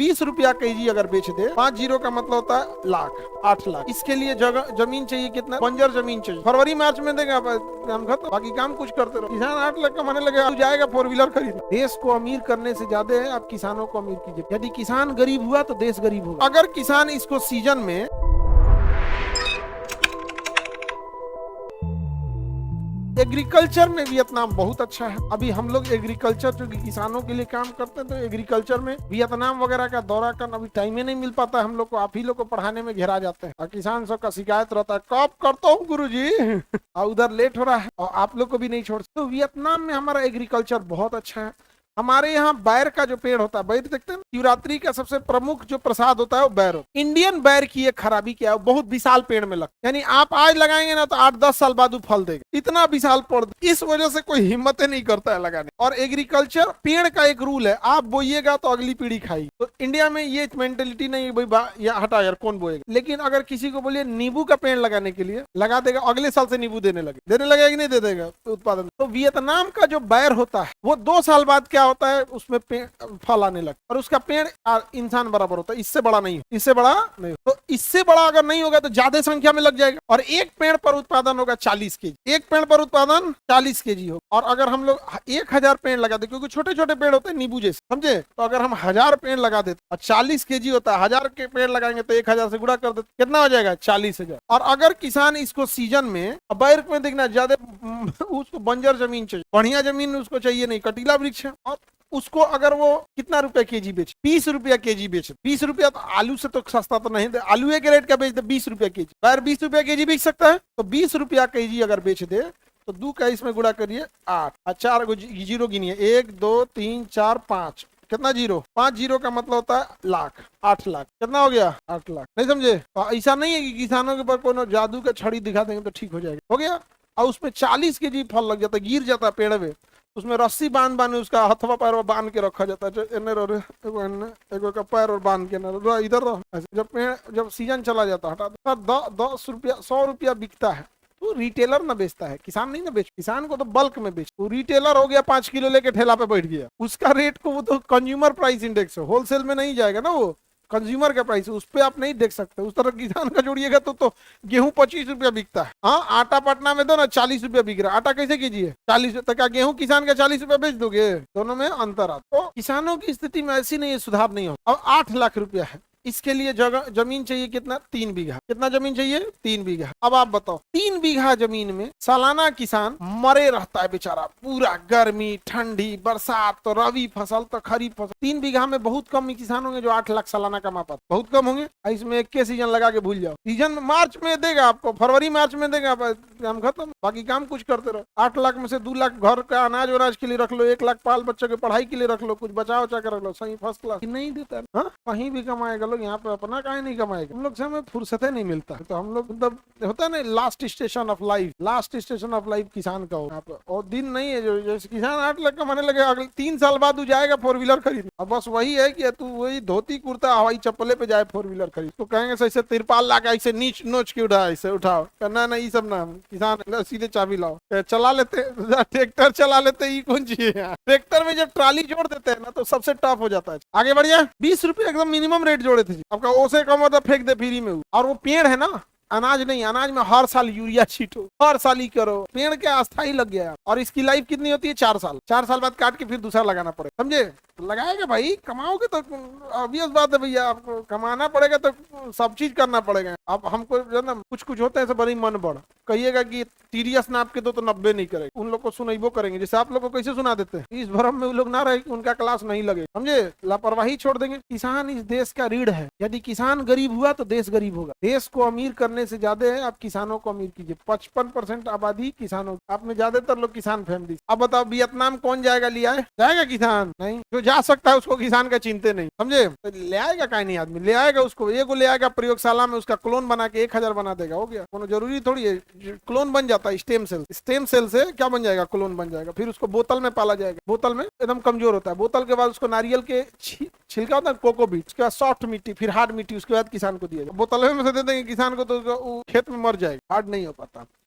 20 रुपया केजी अगर बेच दे, 5 जीरो का मतलब होता है लाख, 8 लाख। इसके लिए जगह जमीन चाहिए, कितना बंजर जमीन चाहिए। फरवरी मार्च में देगा काम खत्म, बाकी काम कुछ करते रहो। किसान 8 लाख कमाने लगे, अब जाएगा 4 व्हीलर खरीद। देश को अमीर करने से ज्यादा है आप किसानों को अमीर कीजिए। यदि किसान गरीब हुआ तो देश गरीब होगा। अगर किसान इसको सीजन में एग्रीकल्चर में वियतनाम बहुत अच्छा है। अभी हम लोग एग्रीकल्चर जो किसानों के लिए काम करते हैं, तो एग्रीकल्चर में वियतनाम वगैरह का दौरा करना अभी टाइम ही नहीं मिल पाता है हम लोग को। आप ही लोग को पढ़ाने में घेरा जाते हैं और किसान सब का शिकायत रहता है, कब करता हूँ गुरुजी और उधर लेट हो रहा है और आप लोग को भी नहीं छोड़। तो वियतनाम में हमारा एग्रीकल्चर बहुत अच्छा है। हमारे यहाँ बैर का जो पेड़ होता है, बैर देखते हैं, शिवरात्रि का सबसे प्रमुख जो प्रसाद होता है वो बैर होता है। इंडियन बैर की एक खराबी क्या है, बहुत विशाल पेड़ में लगता है, यानी आप आज लगाएंगे ना तो 8-10 साल बाद वो फल देगा, इतना विशाल पौध। इस वजह से कोई हिम्मत नहीं करता है लगाने। और एग्रीकल्चर पेड़ का एक रूल है, आप बोइएगा तो अगली पीढ़ी खाएगी। तो इंडिया में ये मेंटेलिटी नहीं है भाई या हटा यार कौन बोएगा। लेकिन अगर किसी को बोलिए नींबू का पेड़ लगाने के लिए, लगा देगा, अगले साल से नींबू देने लगेगा कि नहीं दे देगा उत्पादन। तो वियतनाम का जो बैर होता है वो 2 साल बाद क्या होता है, उसमें फल आने लगता है और उसका पेड़ इंसान बराबर होता है, इससे बड़ा नहीं, इससे बड़ा नहीं। तो इससे बड़ा अगर नहीं होगा तो ज्यादा संख्या में लग जाएगा और एक पेड़ पर उत्पादन होगा 40 केजी। एक पेड़ पर उत्पादन 40 केजी हो। और अगर हम लोग 1000 पेड़ लगा दे, क्योंकि छोटे छोटे पेड़ होते हैं नींबू जैसे, समझे, तो अगर हम 1000 पेड़ लगा देते और 40 केजी होता है, 1000 के पेड़ लगाएंगे तो 1000 से गुणा कर देते, कितना हो जाएगा, 40,000। और अगर किसान इसको सीजन में, बैर में देखना ज्यादा उसको बंजर जमीन चाहिए, बढ़िया जमीन उसको चाहिए नहीं, कटीला वृक्ष है, और उसको अगर वो कितना रुपए केजी बेचे, 20 रुपया केजी बेचे। 20 रुपया तो आलू से तो सस्ता तो नहीं दे, आलू एक रेट का बेच दे 20 रुपया केजी, बैर 20 रुपया केजी बेच सकता है। तो 20 रुपया केजी अगर बेच दे तो 2 का इसमें गुणा करिए 8 और 4 जीरो गिनिए, 1 2 3 4 5, कितना जीरो, 5 जीरो का मतलब होता है लाख, 8 लाख। कितना हो गया, 8 लाख। नहीं समझे? तो ऐसा नहीं है कि किसानों के ऊपर कोनो जादू का छड़ी दिखा देंगे तो ठीक हो जाएगा, हो गया। और उसमें 40 केजी फल लग जाता है, गिर जाता है पेड़ में, उसमें रस्सी बांध उसका हथवा पैर और बांध के रखा जाता है, एगो का पैर और बांध के ना इधर जब पेड़, जब सीजन चला जाता है हटा 10 रुपया 100 रुपया बिकता है। तो रिटेलर ना बेचता है, किसान नहीं ना बेच, किसान को तो बल्क में बेच। वो रिटेलर हो गया 5 किलो लेके ठेला पे बैठ गया, उसका रेट को वो तो कंज्यूमर प्राइस इंडेक्स है, होलसेल में नहीं जाएगा ना, वो कंज्यूमर का प्राइस, उस पर आप नहीं देख सकते। उस तरह किसान का जोड़िएगा तो गेहूं 25 रुपया बिकता है। हाँ, आटा पटना में दो ना 40 रुपया बिक रहा है, आटा कैसे कीजिए 40 रुपया, क्या गेहूं किसान का 40 रुपया बेच दोगे? दोनों में अंतर आता। तो किसानों की स्थिति में ऐसी नहीं है, सुधार नहीं हो। अब 8 लाख रुपया है, इसके लिए जगह जमीन चाहिए कितना, 3 बीघा। कितना जमीन चाहिए, 3 बीघा। अब आप बताओ 3 बीघा जमीन में सालाना किसान मरे रहता है बेचारा, पूरा गर्मी ठंडी बरसात, तो रबी फसल तो खरीफ फसल। 3 बीघा में बहुत कम किसान होंगे जो 8 लाख सालाना कमा पाते, बहुत कम होंगे। इसमें एक के सीजन लगा के भूल जाओ, सीजन मार्च में देगा आपको, फरवरी मार्च में देगा, काम खत्म, बाकी काम कुछ करते रहो। 8 लाख में से 2 लाख घर का अनाज वनाज के लिए रख लो, 1 लाख बाल बच्चों की पढ़ाई के लिए रख लो, कुछ बचा उचा के रख लो, सही फर्स्ट क्लास। नहीं देता, हाँ कहीं भी कमाएगा लोग, यहाँ पे अपना काहे नहीं कमाएगा। हम लोग से हमें फुर्सत नहीं मिलता, तो हम लोग मतलब होता है ना last station of life, last station of life किसान का हो यहाँ पे। और दिन नहीं है जो जैसे किसान 8 लाख कमाने लगे, अगले 3 साल बाद वो जाएगा 4 व्हीलर खरीद। अब बस वही है कि तू वही धोती कुर्ता हवाई चप्पले पे जाए 4 व्हीलर खरीद, तो कहेंगे ऐसे तिरपाल ला के ऐसे नीच नोच के उठा, ऐसे उठाओ, ना ना ये सब ना, किसान सीधे चाबी लाओ, चला लेते ट्रैक्टर चला लेते, ये कौन चीज है। ट्रैक्टर में जब ट्राली जोड़ देते हैं ना तो सबसे टफ हो जाता है। आगे बढ़िया, 20 रुपये एकदम मिनिमम रेट जोड़े थे, आपका ओसे कम होता फेंक दे फ्री में। और वो पेड़ है ना, अनाज नहीं, अनाज में हर साल यूरिया छीटो, हर साल ही करो, पेड़ के अस्थाई लग गया। और इसकी लाइफ कितनी होती है, 4 साल। 4 साल बाद काट के फिर दूसरा लगाना पड़ेगा, समझे? तो लगाएगा भाई, कमाओगे तो ऑब्वियस बात है भैया, आपको कमाना पड़ेगा तो सब चीज करना पड़ेगा। अब हमको जो ना कुछ कुछ होते हैं बड़ी मन बढ़, कहिएगा कि TDS नाप के दो तो 90 नहीं करेगा, उन लोग को सुनाइबो करेंगे, जैसे आप लोग को कैसे सुना देते हैं। इस भरम में वो लोग ना रहे, उनका क्लास नहीं लगे, समझे? लापरवाही छोड़ देंगे। किसान इस देश का रीढ़ है, यदि किसान गरीब हुआ तो देश गरीब होगा। देश को अमीर करने से ज्यादा है आप किसानों को अमीर कीजिए। 55% आबादी किसानों, आप में ज्यादातर लोग किसान फैमिली। अब बताओ वियतनाम कौन जाएगा, लिया है जाएगा किसान नहीं, जो जा सकता है उसको किसान का चिंते नहीं, समझे? तो ले आएगा काहे नहीं आदमी, ले आएगा उसको, एगो ले आएगा प्रयोगशाला में, उसका क्लोन बना के 1000 बना देगा, हो गया। कोनो जरूरी थोड़ी है, क्लोन बन जाता है स्टेम सेल, स्टेम सेल से क्या बन जाएगा, क्लोन बन जाएगा। फिर उसको बोतल में पाला जाएगा, बोतल में एकदम कमजोर होता है, बोतल के बाद उसको नारियल के छिलका होता है, कोको बीट, उसके बाद सॉफ्ट मिट्टी, फिर हार्ड मिट्टी, उसके बाद किसान को दिया जाएगा। बोतल में से दे देंगे किसान को तो खेत में मर जाएगा, हार्ड नहीं हो पाता।